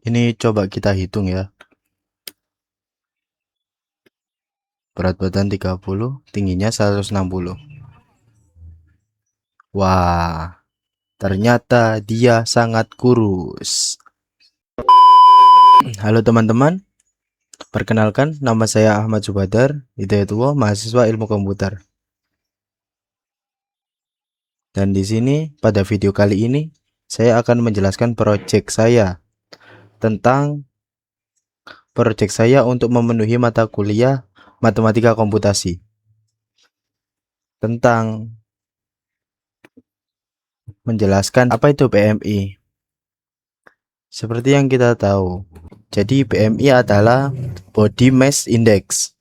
Ini coba kita hitung ya. Berat badan 30, tingginya 160. Wah, ternyata dia sangat kurus. Halo teman-teman, perkenalkan nama saya Ahmad Subadar Hidayatullah, mahasiswa Ilmu Komputer. Dan di sini pada video kali ini saya akan menjelaskan proyek saya untuk memenuhi mata kuliah Matematika Komputasi tentang menjelaskan apa itu BMI. Seperti yang kita tahu, jadi BMI adalah Body Mass Index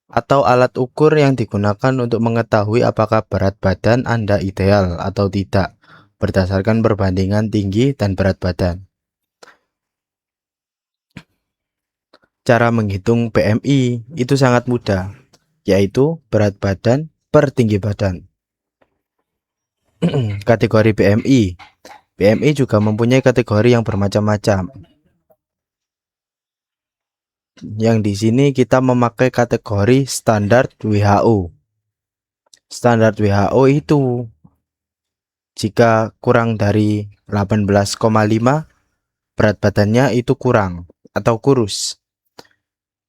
atau alat ukur yang digunakan untuk mengetahui apakah berat badan Anda ideal atau tidak berdasarkan perbandingan tinggi dan berat badan. Cara menghitung BMI itu sangat mudah, yaitu berat badan per tinggi badan. Kategori BMI. BMI juga mempunyai kategori yang bermacam-macam. Yang di sini kita memakai kategori standar WHO. Standar WHO itu jika kurang dari 18,5 berat badannya itu kurang atau kurus.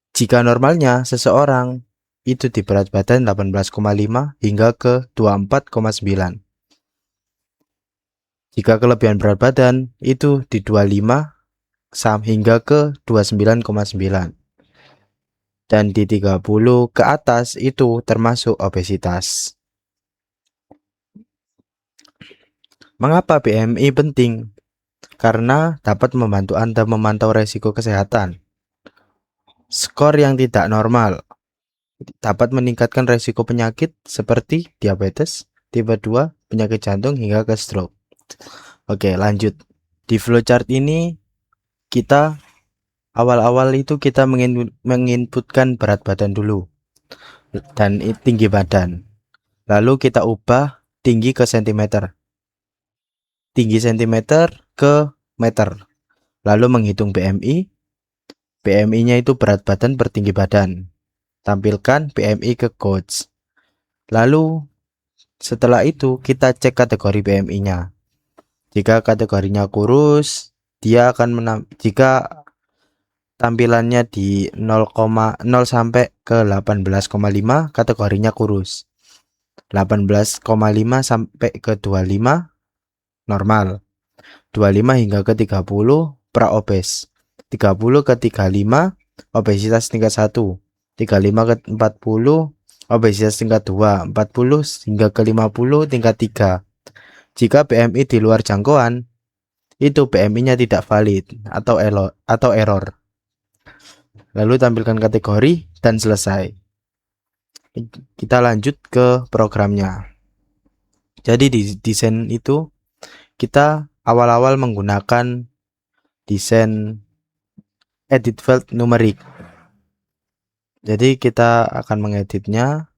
Jika normalnya seseorang itu di berat badan 18,5 hingga ke 24,9. Jika kelebihan berat badan itu di 25 hingga ke 29,9. Dan di 30 ke atas itu termasuk obesitas. Mengapa BMI penting? Karena dapat membantu Anda memantau resiko kesehatan. Skor yang tidak normal dapat meningkatkan resiko penyakit seperti diabetes, tipe 2, penyakit jantung hingga ke stroke. Oke, lanjut. Di flowchart ini kita awal-awal itu kita menginputkan berat badan dulu dan tinggi badan. Lalu kita ubah tinggi ke sentimeter. Tinggi sentimeter ke meter. Lalu menghitung BMI. BMI-nya itu berat badan per tinggi badan. Tampilkan BMI ke coach. Lalu setelah itu kita cek kategori BMI-nya. Jika kategorinya kurus, dia akan jika tampilannya di 0,0 sampai ke 18,5 kategorinya kurus. 18,5 sampai ke 25 normal. 25 hingga ke 30 praobes. 30 ke 35 obesitas tingkat 1. 35 ke 40 obesitas tingkat 2. 40 hingga ke 50 tingkat 3. Jika BMI di luar jangkauan, itu BMI-nya tidak valid atau error. Lalu tampilkan kategori dan selesai. Kita lanjut ke programnya. Jadi di desain itu kita awal-awal menggunakan desain edit field numerik. Jadi kita akan mengeditnya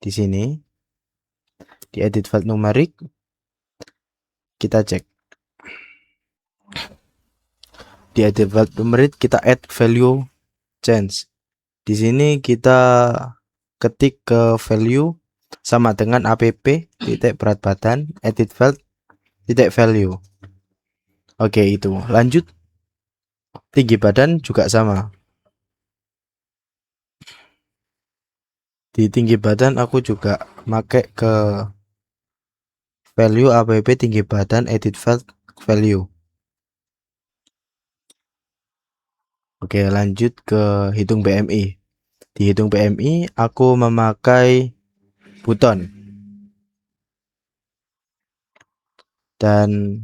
di sini. Di edit field numerik kita cek. Di edit field numerik kita add value change. Di sini kita ketik ke value sama dengan app titik berat badan edit field titik value. Oke, itu. Lanjut. Tinggi badan juga sama. Di tinggi badan aku juga pakai ke value app tinggi badan edit field value. Oke, lanjut ke hitung BMI. Di hitung BMI aku memakai button. Dan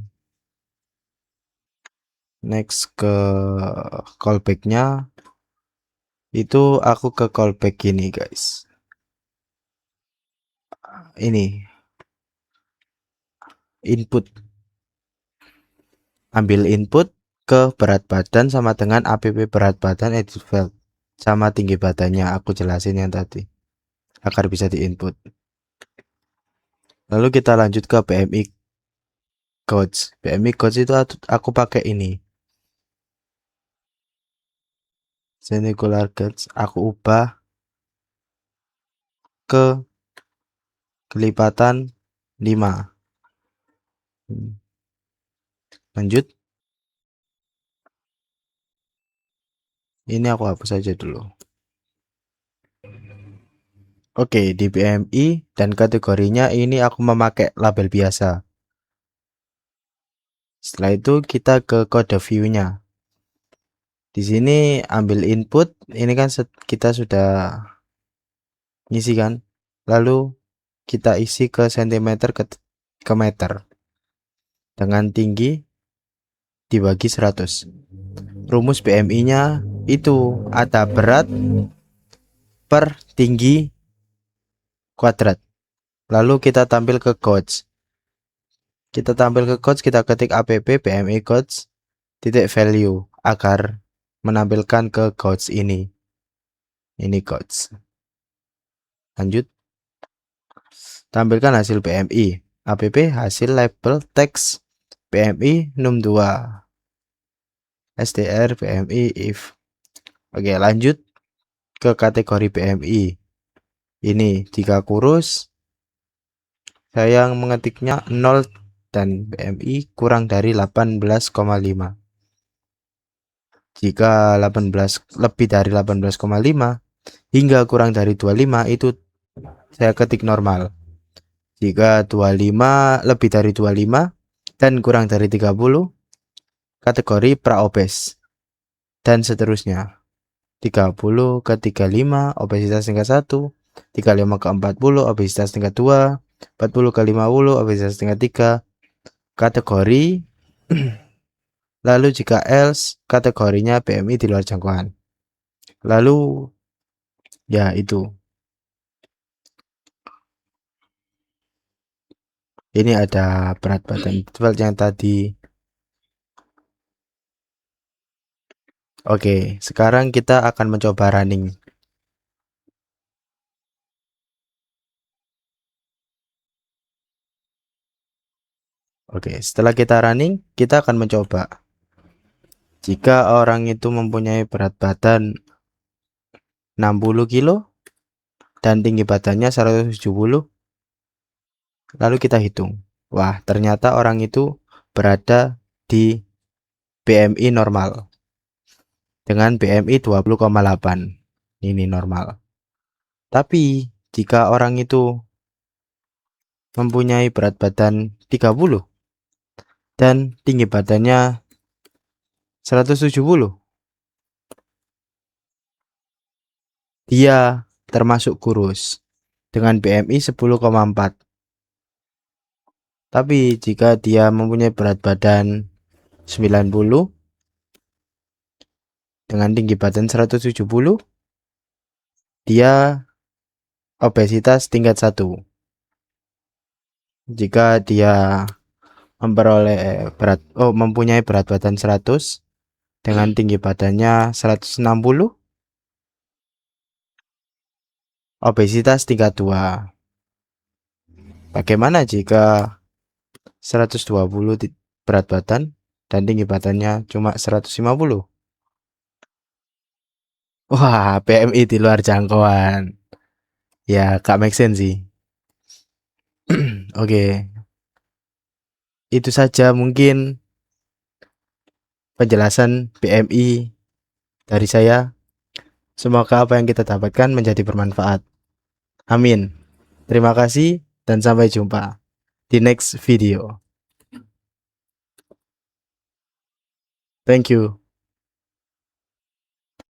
next ke callback-nya itu aku ke callback gini guys. Ini input. Ambil input ke berat badan sama dengan app berat badan edit field sama tinggi badannya aku jelasin yang tadi agar bisa diinput. Lalu kita lanjut ke BMI Gauge. BMI Gauge itu aku pakai ini. Centicular Gauge aku ubah ke kelipatan 5. Lanjut. Ini aku hapus saja dulu. Oke, di BMI dan kategorinya ini aku memakai label biasa. Setelah itu kita ke kode view-nya. Di sini ambil input, ini kan kita sudah ngisi kan. Lalu kita isi ke centimeter ke meter. Dengan tinggi dibagi 100. Rumus BMI-nya itu ada berat per tinggi kuadrat. Lalu kita tampil ke gauge. Kita ketik app BMI gauge titik value agar menampilkan ke gauge ini. Ini gauge. Lanjut. Tampilkan hasil BMI. App hasil label teks BMI num2 str BMI if. Oke, lanjut ke kategori BMI. Ini jika kurus, saya mengetiknya 0 dan BMI kurang dari 18,5. Jika 18 lebih dari 18,5 hingga kurang dari 25 itu saya ketik normal. Jika 25 lebih dari 25 dan kurang dari 30 kategori praobes dan seterusnya. 30 ke 35 obesitas tingkat 1, 35 ke 40 obesitas tingkat 2, 40 ke 50 obesitas tingkat 3 kategori. Lalu jika else kategorinya BMI di luar jangkauan. Lalu ya itu. Ini ada berat badan seperti yang tadi. Oke, sekarang kita akan mencoba running. Oke, setelah kita running, kita akan mencoba. Jika orang itu mempunyai berat badan 60 kilo dan tinggi badannya 170, lalu kita hitung. Wah, ternyata orang itu berada di BMI normal dengan BMI 20,8. Ini normal. Tapi jika orang itu mempunyai berat badan 30 dan tinggi badannya 170, dia termasuk kurus dengan BMI 10,4. Tapi jika dia mempunyai berat badan 90 dengan tinggi badan 170, dia obesitas tingkat 1. Jika dia mempunyai berat badan 100 dengan tinggi badannya 160, obesitas tingkat 2. Bagaimana jika 120 berat badan dan tinggi badannya cuma 150? Wah, BMI di luar jangkauan. Ya, gak make sense sih. Oke. Itu saja mungkin penjelasan BMI dari saya. Semoga apa yang kita dapatkan menjadi bermanfaat. Amin. Terima kasih dan sampai jumpa di next video. Thank you.